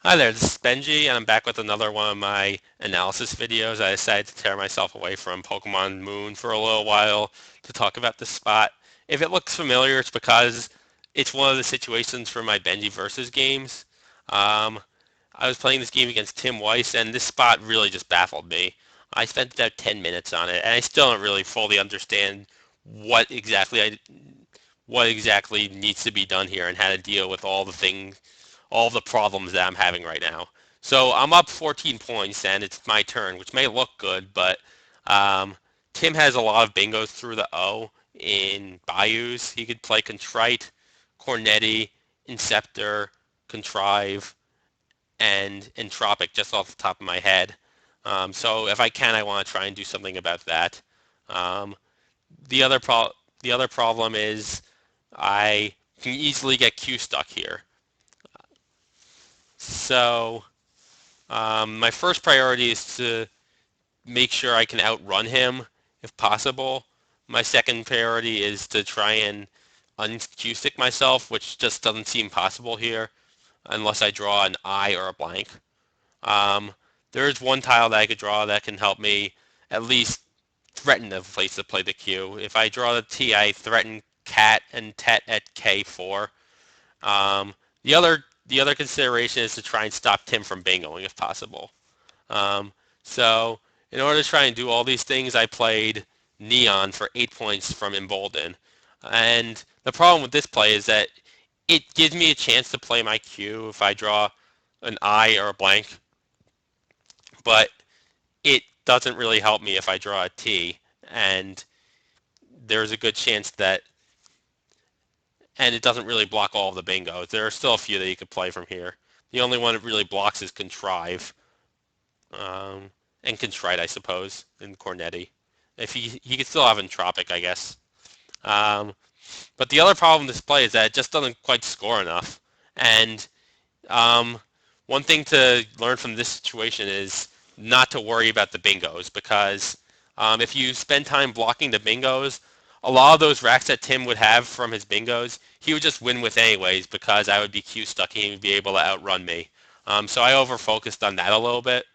Hi there, this is Benji, and I'm back with another one of my analysis videos. I decided to tear myself away from Pokemon Moon for a little while to talk about this spot. If it looks familiar, it's because it's one of the situations for my Benji versus games. Um, I was playing this game against Tim Weiss, and this spot really just baffled me. I spent about 10 minutes on it, and I still don't really fully understand what exactly I what exactly needs to be done here and how to deal with all the problems that I'm having right now. So I'm up 14 points and it's my turn, which may look good, but um, Tim has a lot of bingos through the O in Bayous. He could play Contrite, Cornetti, Inceptor, Contrive, and Entropic just off the top of my head. So if I can, I want to try and do something about that. Um, the other pro- the other problem is I can easily get Q stuck here. So my first priority is to make sure I can outrun him if possible. My second priority is to try and unQ-stick myself, which just doesn't seem possible here unless I draw an I or a blank. Um, there is one tile that I could draw that can help me at least threaten a place to play the Q. If I draw the T, I threaten Cat and Tet at K4. Um, the other consideration is to try and stop Tim from bingoing if possible. Um, so in order to try and do all these things, I played Neon for 8 points from Embolden. And the problem with this play is that it gives me a chance to play my Q if I draw an I or a blank, but it doesn't really help me if I draw a T. And there's a good chance that, and it doesn't really block all of the bingos. There are still a few that you could play from here. The only one it really blocks is Contrive, um, and Contrite, I suppose, and Cornetti. If he could still have Entropic, I guess. Um, but the other problem with this play is that it just doesn't quite score enough. And um, one thing to learn from this situation is not to worry about the bingos because if you spend time blocking the bingos, a lot of those racks that Tim would have from his bingos, he would just win with anyways because I would be Q stuck and he would be able to outrun me. So I over focused on that a little bit.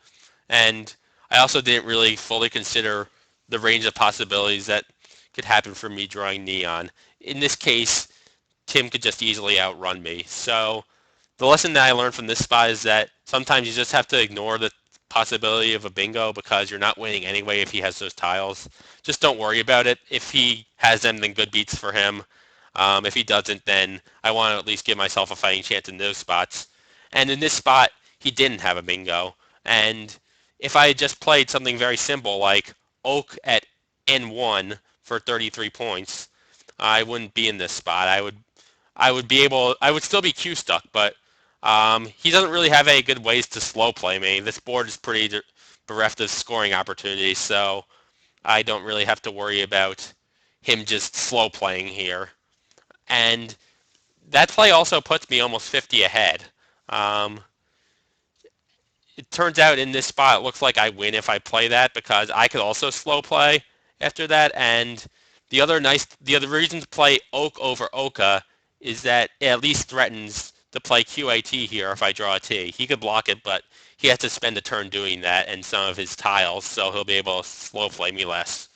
And I also didn't really fully consider the range of possibilities that could happen for me drawing Neon. In this case, Tim could just easily outrun me. So the lesson that I learned from this spot is that sometimes you just have to ignore the possibility of a bingo because you're not winning anyway if he has those tiles. Just don't worry about it. If he has them, then good beats for him. If he doesn't, then I want to at least give myself a fighting chance in those spots. And in this spot, he didn't have a bingo. And if I had just played something very simple like Oak at N1 for 33 points, I wouldn't be in this spot. I would still be Q stuck, but he doesn't really have any good ways to slow play me. This board is pretty bereft of scoring opportunities, so I don't really have to worry about him just slow playing here. And that play also puts me almost 50 ahead. Um, it turns out in this spot, it looks like I win if I play that because I could also slow play after that. And the other reason to play Oak over Oka is that it at least threatens to play QAT here if I draw a T. He could block it, but he has to spend a turn doing that and some of his tiles, so he'll be able to slow play me less.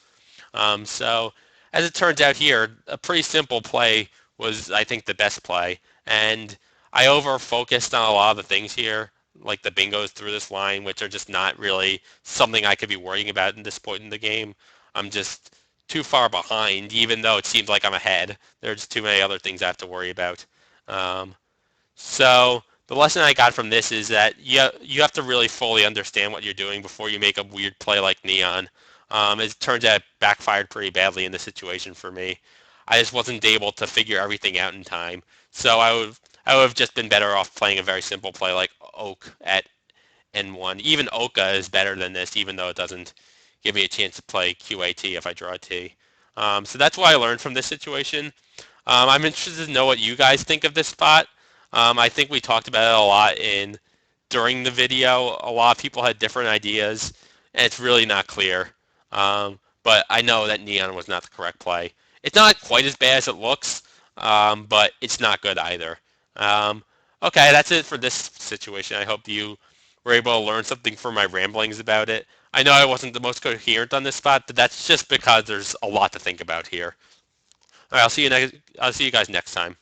So as it turns out here, a pretty simple play was, I think, the best play. And I over focused on a lot of the things here, like the bingos through this line, which are just not really something I could be worrying about at this point in the game. I'm just too far behind, even though it seems like I'm ahead. There's too many other things I have to worry about. Um, so the lesson I got from this is that you have to really fully understand what you're doing before you make a weird play like Neon. It turns out it backfired pretty badly in this situation for me. I just wasn't able to figure everything out in time. So I would have just been better off playing a very simple play like Oak at N1. Even Oka is better than this, even though it doesn't give me a chance to play QAT if I draw a T. So that's what I learned from this situation. I'm interested to know what you guys think of this spot. I think we talked about it a lot in during the video. A lot of people had different ideas, and it's really not clear. But I know that Neon was not the correct play. It's not quite as bad as it looks, but it's not good either. Um, Okay, that's it for this situation. I hope you were able to learn something from my ramblings about it. I know I wasn't the most coherent on this spot, but that's just because there's a lot to think about here. All right, I'll see you guys next time.